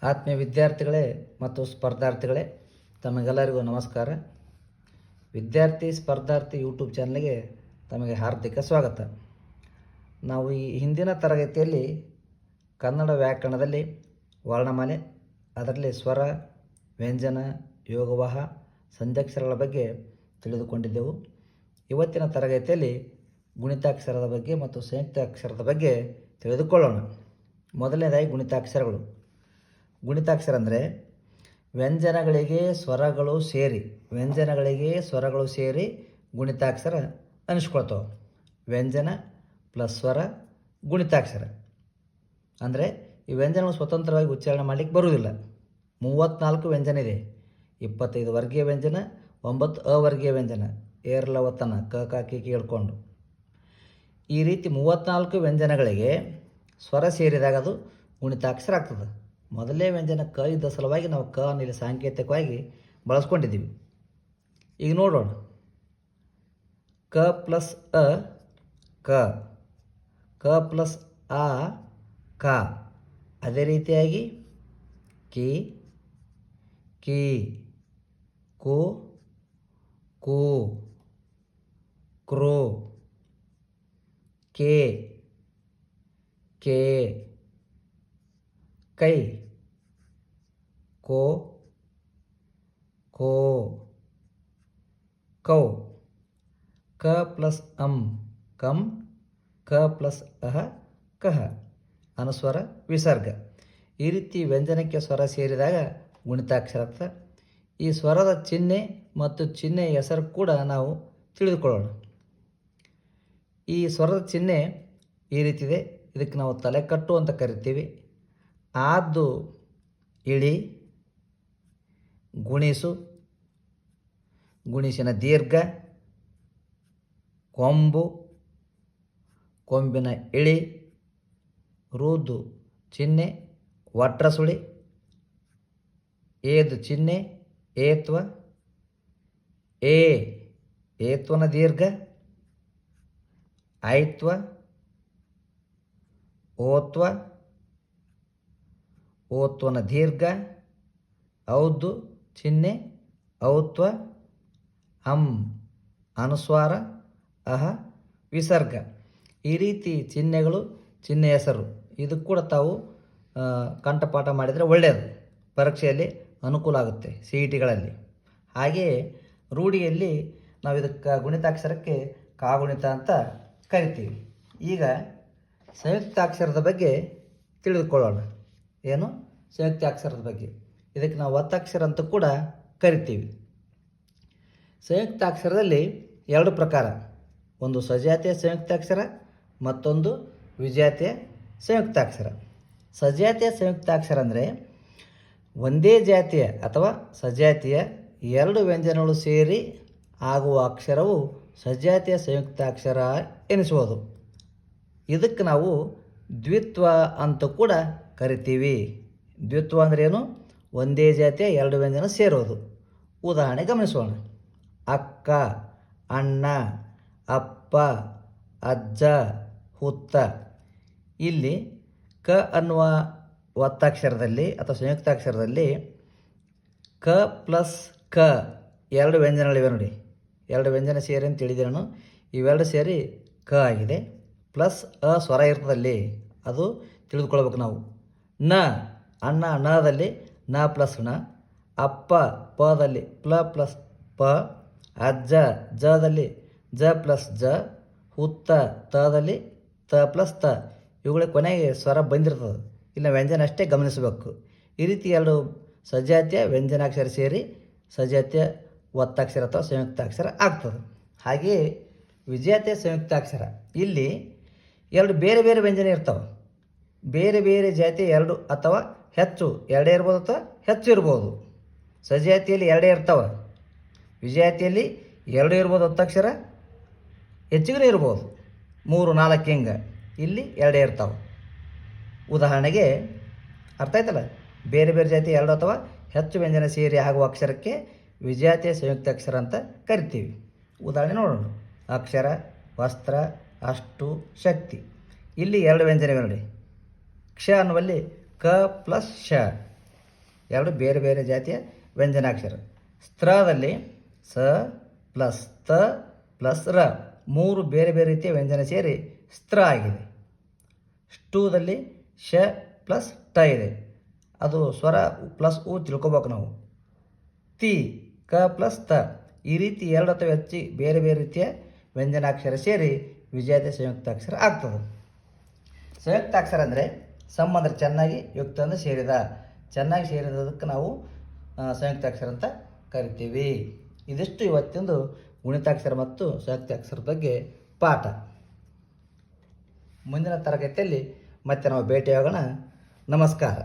ಆತ್ಮೀಯ ವಿದ್ಯಾರ್ಥಿಗಳೇ ಮತ್ತು ಸ್ಪರ್ಧಾರ್ಥಿಗಳೇ, ತಮಗೆಲ್ಲರಿಗೂ ನಮಸ್ಕಾರ. ವಿದ್ಯಾರ್ಥಿ ಸ್ಪರ್ಧಾರ್ಥಿ ಯೂಟ್ಯೂಬ್ ಚಾನಲ್ಗೆ ತಮಗೆ ಹಾರ್ದಿಕ ಸ್ವಾಗತ. ನಾವು ಈ ಹಿಂದಿನ ತರಗತಿಯಲ್ಲಿ ಕನ್ನಡ ವ್ಯಾಕರಣದಲ್ಲಿ ವರ್ಣಮಾಲೆ, ಅದರಲ್ಲಿ ಸ್ವರ, ವ್ಯಂಜನ, ಯೋಗವಾಹ, ಸಂಧ್ಯಾಕ್ಷರಗಳ ಬಗ್ಗೆ ತಿಳಿದುಕೊಂಡಿದ್ದೆವು. ಇವತ್ತಿನ ತರಗತಿಯಲ್ಲಿ ಗುಣಿತಾಕ್ಷರದ ಬಗ್ಗೆ ಮತ್ತು ಸಂಯುಕ್ತಾಕ್ಷರದ ಬಗ್ಗೆ ತಿಳಿದುಕೊಳ್ಳೋಣ. ಮೊದಲನೇದಾಗಿ ಗುಣಿತಾಕ್ಷರಗಳು. ಗುಣಿತಾಕ್ಷರ ಅಂದರೆ ವ್ಯಂಜನಗಳಿಗೆ ಸ್ವರಗಳು ಸೇರಿ ಗುಣಿತಾಕ್ಷರ ಅನಿಸ್ಕೊಳ್ತಾವೆ. ವ್ಯಂಜನ ಪ್ಲಸ್ ಸ್ವರ ಗುಣಿತಾಕ್ಷರ ಅಂದರೆ ಈ ವ್ಯಂಜನಗಳು ಸ್ವತಂತ್ರವಾಗಿ ಉಚ್ಚಾರಣೆ ಮಾಡಲಿಕ್ಕೆ ಬರುವುದಿಲ್ಲ. 34 ವ್ಯಂಜನ ಇದೆ. 25 ವರ್ಗೀಯ ವ್ಯಂಜನ, 9 ಅವರ್ಗೀಯ ವ್ಯಂಜನ, ಏರ್ಲವತನ ಕ ಕ ಕಿ ಹೇಳ್ಕೊಂಡು ಈ ರೀತಿ 34 ವ್ಯಂಜನಗಳಿಗೆ ಸ್ವರ ಸೇರಿದಾಗ ಅದು ಗುಣಿತಾಕ್ಷರ ಆಗ್ತದೆ. ಮೊದಲನೇ ವ್ಯಂಜನ ಕ ಇದ್ದ ಸಲುವಾಗಿ ನಾವು ಕ ಇಲ್ಲಿ ಸಾಂಕೇತಿಕವಾಗಿ ಬಳಸ್ಕೊಂಡಿದ್ದೀವಿ. ಈಗ ನೋಡೋಣ. ಕ ಪ್ಲಸ್ ಅ ಕ, ಕ ಪ್ಲಸ್ ಆ ಕ. ಅದೇ ರೀತಿಯಾಗಿ ಕಿ ಕಿ, ಕು ಕು, ಕ್ರು, ಕೆ ಕೆ, ಕೈ, ಕೋ ಕೋ, ಕೌ. ಕ ಪ್ಲಸ್ ಅಂ ಕಂ, ಕ ಪ್ಲಸ್ ಅಹ ಕಹ. ಅನುಸ್ವರ ವಿಸರ್ಗ. ಈ ರೀತಿ ವ್ಯಂಜನಕ್ಕೆ ಸ್ವರ ಸೇರಿದಾಗ ಗುಣಿತಾಕ್ಷರ ಆಗ್ತದೆ. ಈ ಸ್ವರದ ಚಿಹ್ನೆ ಮತ್ತು ಚಿಹ್ನೆಯ ಹೆಸರು ಕೂಡ ನಾವು ತಿಳಿದುಕೊಳ್ಳೋಣ. ಈ ಸ್ವರದ ಚಿಹ್ನೆ ಈ ರೀತಿ ಇದೆ. ಇದಕ್ಕೆ ನಾವು ತಲೆಕಟ್ಟು ಅಂತ ಕರಿತೀವಿ. ಆದ್ದು ಇಳಿ, ಗುಣಿಸು, ಗುಣಿಸಿನ ದೀರ್ಘ, ಕೊಂಬು, ಕೊಂಬಿನ ಇಳಿ, ರುದು ಚಿಹ್ನೆ, ವಟ್ರಸುಳಿ, ಏದು ಚಿಹ್ನೆ, ಏತ್ವ, ಏತ್ವನ ದೀರ್ಘ, ಐತ್ವ, ಓತ್ವ, ಓತ್ವನ ದೀರ್ಘ, ಔದು ಚಿಹ್ನೆ, ಔತ್ವ, ಅಂ ಅನುಸ್ವಾರ, ಅಹ ವಿಸರ್ಗ. ಈ ರೀತಿ ಚಿಹ್ನೆಗಳು, ಚಿಹ್ನೆ ಹೆಸರು ಇದು ಕೂಡ ತಾವು ಕಂಠಪಾಠ ಮಾಡಿದರೆ ಒಳ್ಳೆಯದು. ಪರೀಕ್ಷೆಯಲ್ಲಿ ಅನುಕೂಲ ಆಗುತ್ತೆ, CETಗಳಲ್ಲಿ. ಹಾಗೆಯೇ ರೂಢಿಯಲ್ಲಿ ನಾವು ಇದಕ್ಕೆ ಗುಣಿತಾಕ್ಷರಕ್ಕೆ ಕಾಗುಣಿತ ಅಂತ ಕರಿತೀವಿ. ಈಗ ಸಂಯುಕ್ತಾಕ್ಷರದ ಬಗ್ಗೆ ತಿಳಿದುಕೊಳ್ಳೋಣ. ಏನು ಸಂಯುಕ್ತಾಕ್ಷರದ ಬಗ್ಗೆ? ಇದಕ್ಕೆ ನಾವು ಒತ್ತಕ್ಷರ ಅಂತ ಕೂಡ ಕರಿತೀವಿ. ಸಂಯುಕ್ತಾಕ್ಷರದಲ್ಲಿ 2 ಪ್ರಕಾರ. ಒಂದು ಸಜಾತಿಯ ಸಂಯುಕ್ತಾಕ್ಷರ, ಮತ್ತೊಂದು ವಿಜಾತಿಯ ಸಂಯುಕ್ತಾಕ್ಷರ. ಸಜಾತಿಯ ಸಂಯುಕ್ತಾಕ್ಷರ ಅಂದರೆ ಒಂದೇ ಜಾತಿಯ ಅಥವಾ ಸಜಾತಿಯ 2 ವ್ಯಂಜನಗಳು ಸೇರಿ ಆಗುವ ಅಕ್ಷರವು ಸಜಾತಿಯ ಸಂಯುಕ್ತಾಕ್ಷರ ಎನಿಸುವುದು. ಇದಕ್ಕೆ ನಾವು ದ್ವಿತ್ವ ಅಂತ ಕೂಡ ಕರಿತೀವಿ. ದ್ವಿತ್ವ ಅಂದರೆ ಏನು? ಒಂದೇ ಜಾತಿಯ 2 ವ್ಯಂಜನ ಸೇರೋದು. ಉದಾಹರಣೆ ಗಮನಿಸೋಣ. ಅಕ್ಕ, ಅಣ್ಣ, ಅಪ್ಪ, ಅಜ್ಜ, ಹುತ್ತ. ಇಲ್ಲಿ ಕ ಅನ್ನುವ ಒತ್ತಕ್ಷರದಲ್ಲಿ ಅಥವಾ ಸಂಯುಕ್ತಾಕ್ಷರದಲ್ಲಿ ಕ ಪ್ಲಸ್ ಕ 2 ವ್ಯಂಜನಗಳಿವೆ ನೋಡಿ. 2 ವ್ಯಂಜನ ಸೇರಿ ಅಂತ ತಿಳಿದೇನು. ಇವೆರಡು ಸೇರಿ ಕ ಆಗಿದೆ. ಪ್ಲಸ್ ಅ ಸ್ವರ ಇರ್ತದಲ್ಲಿ ಅದು ತಿಳಿದುಕೊಳ್ಬೇಕು ನಾವು. ನ, ಅಣ್ಣ ನದಲ್ಲಿ ನ ಪ್ಲಸ್ ಣ, ಅಪ್ಪ ಪದಲ್ಲಿ ಪ್ಲ ಪ್ಲಸ್ ಪ, ಅಜ್ಜ ಜದಲ್ಲಿ ಜ ಪ್ಲಸ್ ಜ, ಹುತ್ತ ತದಲ್ಲಿ ತ ಪ್ಲಸ್ ತ. ಇವುಗಳಿಗೆ ಕೊನೆಗೆ ಸ್ವರ ಬಂದಿರ್ತದೆ. ಇಲ್ಲ ವ್ಯಂಜನ ಅಷ್ಟೇ ಗಮನಿಸಬೇಕು. ಈ ರೀತಿ 2 ಸಜಾತಿಯ ವ್ಯಂಜನಾಕ್ಷರ ಸೇರಿ ಸಜಾತಿಯ ಒತ್ತಕ್ಷರ ಅಥವಾ ಸಂಯುಕ್ತಾಕ್ಷರ ಆಗ್ತದೆ. ಹಾಗೆಯೇ ವಿಜಾತಿಯ ಸಂಯುಕ್ತಾಕ್ಷರ. ಇಲ್ಲಿ 2 ಬೇರೆ ಬೇರೆ ವ್ಯಂಜನ ಇರ್ತವೆ. ಬೇರೆ ಬೇರೆ ಜಾತಿಯ 2 ಅಥವಾ ಹೆಚ್ಚು, 2 ಇರ್ಬೋದು ಅಥವಾ ಹೆಚ್ಚು ಇರ್ಬೋದು. ಸಜಾತಿಯಲ್ಲಿ 2 ಇರ್ತವೆ. ವಿಜಾತಿಯಲ್ಲಿ 2 ಇರ್ಬೋದು ಒತ್ತಕ್ಷರ, ಹೆಚ್ಚಿಗೂ ಇರ್ಬೋದು 3, 4 ಹಿಂಗೆ. ಇಲ್ಲಿ 2 ಇರ್ತಾವೆ. ಉದಾಹರಣೆಗೆ ಅರ್ಥ ಆಯ್ತಲ್ಲ. ಬೇರೆ ಬೇರೆ ಜಾತಿಯ 2 ಅಥವಾ ಹೆಚ್ಚು ವ್ಯಂಜನ ಸೇರಿ ಆಗುವ ಅಕ್ಷರಕ್ಕೆ ವಿಜಾತಿಯ ಸಂಯುಕ್ತಾಕ್ಷರ ಅಂತ ಕರಿತೀವಿ. ಉದಾಹರಣೆ ನೋಡೋಣ. ಅಕ್ಷರ, ವಸ್ತ್ರ, ಅಷ್ಟು, ಶಕ್ತಿ. ಇಲ್ಲಿ 2 ವ್ಯಂಜನಗಳು ನೋಡಿ. ಕ್ಷ ಅನ್ನುವಲ್ಲಿ ಕ ಪ್ಲಸ್ ಶ. ಎರಡು ಬೇರೆ ಬೇರೆ ಜಾತಿಯ ವ್ಯಂಜನಾಕ್ಷರ. ಸ್ತ್ರದಲ್ಲಿ ಸ ಪ್ಲಸ್ ತ ಪ್ಲಸ್ ರ, ಮೂರು ಬೇರೆ ಬೇರೆ ರೀತಿಯ ವ್ಯಂಜನ ಸೇರಿ ಸ್ತ್ರ ಆಗಿದೆ. ಷ್ಟೂದಲ್ಲಿ ಶ ಪ್ಲಸ್ ಟ ಇದೆ, ಅದು ಸ್ವರ ಪ್ಲಸ್ ಉ ತಿಳ್ಕೊಬೇಕು ನಾವು. ತಿ ಕ ಪ್ಲಸ್ ತ, ಈ ರೀತಿ ಎರಡು ಅಥವಾ ಹೆಚ್ಚು ಬೇರೆ ಬೇರೆ ರೀತಿಯ ವ್ಯಂಜನಾಕ್ಷರ ಸೇರಿ ವಿಜಾತಿಯ ಸಂಯುಕ್ತಾಕ್ಷರ ಆಗ್ತದೆ. ಸಂಯುಕ್ತಾಕ್ಷರ ಅಂದರೆ ಸಮ್ ಅಂದರೆ ಚೆನ್ನಾಗಿ, ಯುಕ್ತ ಅಂದರೆ ಸೇರಿದ, ಚೆನ್ನಾಗಿ ಸೇರಿದದಕ್ಕೆ ನಾವು ಸಂಯುಕ್ತಾಕ್ಷರ ಅಂತ ಕರಿತೀವಿ. ಇದಿಷ್ಟು ಇವತ್ತಿಂದು ಗುಣಿತಾಕ್ಷರ ಮತ್ತು ಸಂಯುಕ್ತಾಕ್ಷರ ಬಗ್ಗೆ ಪಾಠ. ಮುಂದಿನ ತರಗತಿಯಲ್ಲಿ ಮತ್ತೆ ನಾವು ಭೇಟಿಯಾಗೋಣ. ನಮಸ್ಕಾರ.